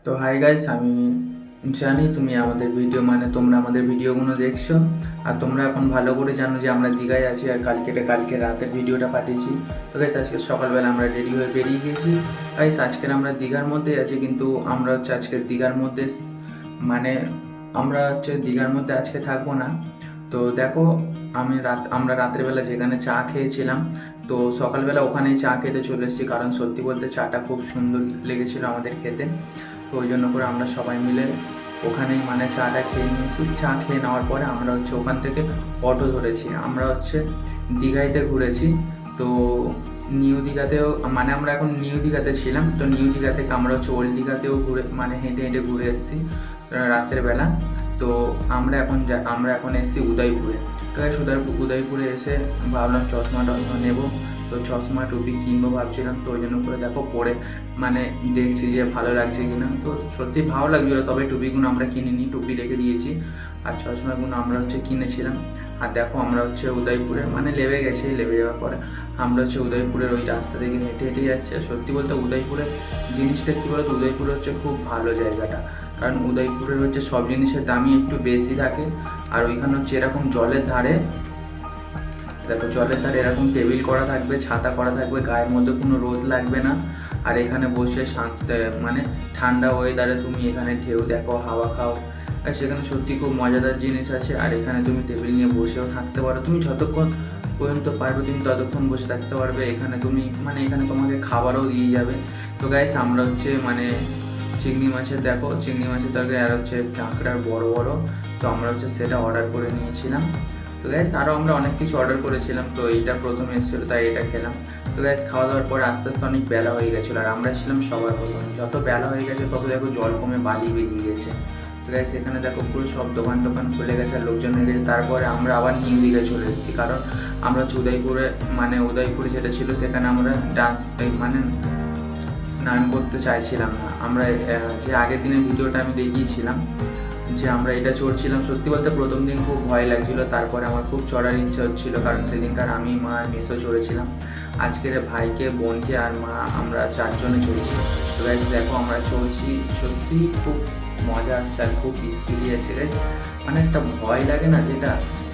তো hi guys, আমি জানি তুমি আমাদের ভিডিও তোমরা আমাদের ভিডিওগুলো দেখছো, আর তোমরা এখন ভালো করে জানো যে আমরা দীঘায় আছি আর কালকে রাতের ভিডিওটা পাঠিয়েছি। তো গাইস আজকে সকালবেলা আমরা রেডি হয়ে বেরিয়ে গেছি। গাইস আজকের আমরা দীঘার মধ্যে আছি, কিন্তু আমরা হচ্ছে আজকে দীঘার মধ্যে মানে আমরা হচ্ছে দীঘার মধ্যে আজকে থাকবো না। তো দেখো, আমরা রাতের বেলা যেখানে চা খেয়েছিলাম, তো সকালবেলা ওখানেই চা খেতে চলে এসেছি, কারণ সত্যি বলতে চাটা খুব সুন্দর লেগেছিল আমাদের খেতে। তো ওই জন্য করে আমরা সবাই মিলে ওখানেই চাটা খেয়ে নিয়েছি। চা খেয়ে নেওয়ার পরে আমরা হচ্ছে ওখান থেকে অটো ধরেছি। আমরা হচ্ছে দীঘাইতে ঘুরেছি। তো নিউ দীঘাতেও আমরা এখন নিউ দীঘাতে ছিলাম, তো নিউ দীঘা থেকে আমরা হচ্ছে ওল্ড দীঘাতেও ঘুরে হেঁটে হেঁটে ঘুরে এসেছি রাতের বেলা। তো আমরা এখন এসেছি উদয়পুরে। তো উদয়পুরে এসে ভাবলাম চশমা টশমা নেবো, তো চশমা টুপি কিনবো ভাবছিলাম। তো ওই জন্য করে দেখো পরে দেখছি যে ভালো লাগছে কিনা। তো সত্যি ভালো লাগছিলো, তবে টুপিগুলো আমরা কিনিনি, টুপি রেখে দিয়েছি, আর চশমাগুলো আমরা হচ্ছে কিনেছিলাম। আর দেখো আমরা হচ্ছে উদয়পুরে লেবে যাওয়ার পরে আমরা হচ্ছে উদয়পুরের ওই রাস্তা থেকে হেঁটে হেঁটে যাচ্ছি। সত্যি বলতে উদয়পুরের জিনিসটা কী বলতো, উদয়পুরে হচ্ছে খুব ভালো জায়গাটা, কারণ উদয়পুরের হচ্ছে সব জিনিসের দামই একটু বেশি থাকে। আর ওইখানে হচ্ছে এরকম জলের ধারে এরকম টেবিল করা থাকবে, ছাতা করা থাকবে, গায়ের মধ্যে কোনো রোদ লাগবে না। আর এখানে বসে ঠান্ডা ওয়েদারে তুমি এখানে ঢেউ দেখো, হাওয়া খাও, আর সেখানে সত্যি খুব মজাদার জিনিস আছে। আর এখানে তুমি টেবিল নিয়ে বসেও থাকতে পারো, তুমি যতক্ষণ পর্যন্ত পারবে তুমি ততক্ষণ বসে থাকতে পারবে। এখানে তুমি এখানে তোমাকে খাবারও দিয়ে যাবে। তো গাইস আমরা হচ্ছে চিংড়ি মাছের তরকারি আর হচ্ছে কাঁকড়ার বড় বড়, তো আমরা হচ্ছে সেটা অর্ডার করে নিয়েছিলাম। তো গ্যাস আরও আমরা অনেক কিছু অর্ডার করেছিলাম, তো এইটা প্রথমে এসেছিলো তাই এটা খেলাম। তো গ্যাস খাওয়া দাওয়ার পরে আস্তে আস্তে অনেক বেলা হয়ে গেছিলো, আর আমরা ছিলাম সবার প্রথমে। যত বেলা হয়ে গেছে তত দেখো জল কমে বালি বেরিয়ে গেছে। তো গ্যাস এখানে দেখো পুরো সব দোকান খুলে গেছে আর লোকজন হয়ে গেছে। তারপরে আমরা আবার নিউ দীঘায় চলে এসেছি, কারণ আমরা হচ্ছে উদয়পুরে যেটা ছিল সেখানে আমরা স্নান করতে চাইছিলাম না। আমরা যে আগের দিনের ভিডিওটা আমি দেখিয়েছিলাম যে আমরা এটা চড়ছিলাম, সত্যি বলতে প্রথম দিন খুব ভয় লাগছিল, তারপরে আমার খুব চড়ার ইচ্ছা হচ্ছিলো, কারণ সেদিনকার আমি, মা আর মেসো চড়েছিলাম। আজকের ভাইকে, বোনকে আর মা আমরা চারজনে চড়ছি। তো গাইস দেখো আমরা চড়ছি, সত্যি খুব মজা আসছে আর খুব স্পিডি আছে গাইস। একটা ভয় লাগে না, যেটা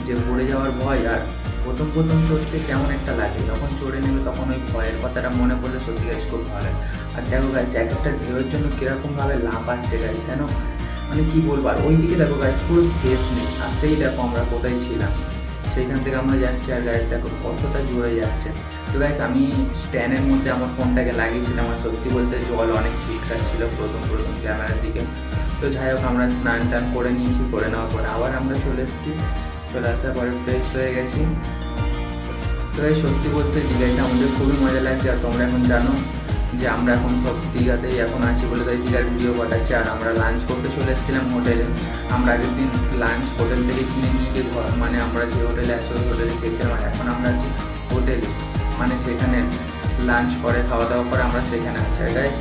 যে পড়ে যাওয়ার ভয়, আর প্রথম চড়তে কেমন একটা লাগে, যখন চড়ে নেবে তখন ওই ভয়ের কথাটা মনে পড়লে সত্যি গাইস খুব ভালো লাগে। আর দেখো গাইস এক একটা ঢেউয়ের জন্য কীরকমভাবে লাফাচ্ছে গাইস, যেন কী বলবো। আর ওইদিকে দেখো গাইস পুরো শেষ নেই, আর সেই দেখো আমরা কোথায় ছিলাম, সেইখান থেকে আমরা যাচ্ছি, আর গাইস দেখো কতটা জোরে যাচ্ছে। তো গাইস আমি স্ট্যান্ডের মধ্যে আমার ফোনটাকে লাগিয়েছিলাম, আর সত্যি বলতে জল অনেক ছিটকাচ্ছিল প্রথম ক্যামেরার দিকে। তো যাই হোক আমরা স্নান টান করে নিয়েছি, করে নেওয়ার পরে আবার আমরা চলে আসার পরে ফ্রেশ হয়ে গেছি। তো এই সত্যি বলতে দীঘাটা আমাদের খুবই মজা লাগছে। আর তোমরা এখন জানো যে আমরা এখন সব দীঘাতেই এখন আছি বলে তাই দীঘার ভিডিও পাঠাচ্ছি। আর আমরা লাঞ্চ করতে চলে এসেছিলাম হোটেলে। আমরা আগের দিন লাঞ্চ হোটেল থেকে কিনে নিয়ে গিয়ে আমরা যে হোটেলে আছি ওই হোটেলে খেয়েছিলাম। আর এখন আমরা আছি হোটেলে, সেখানে লাঞ্চ করে খাওয়া দাওয়া করে আমরা সেখানে আছি। আর গাইস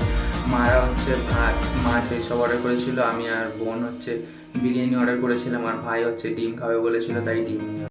মারা হচ্ছে ভাত মাছ এইসব অর্ডার করেছিল, আমি আর বোন হচ্ছে বিরিয়ানি অর্ডার করেছিলাম, আর ভাই হচ্ছে ডিম খাবে বলেছিল তাই ডিম নিয়ে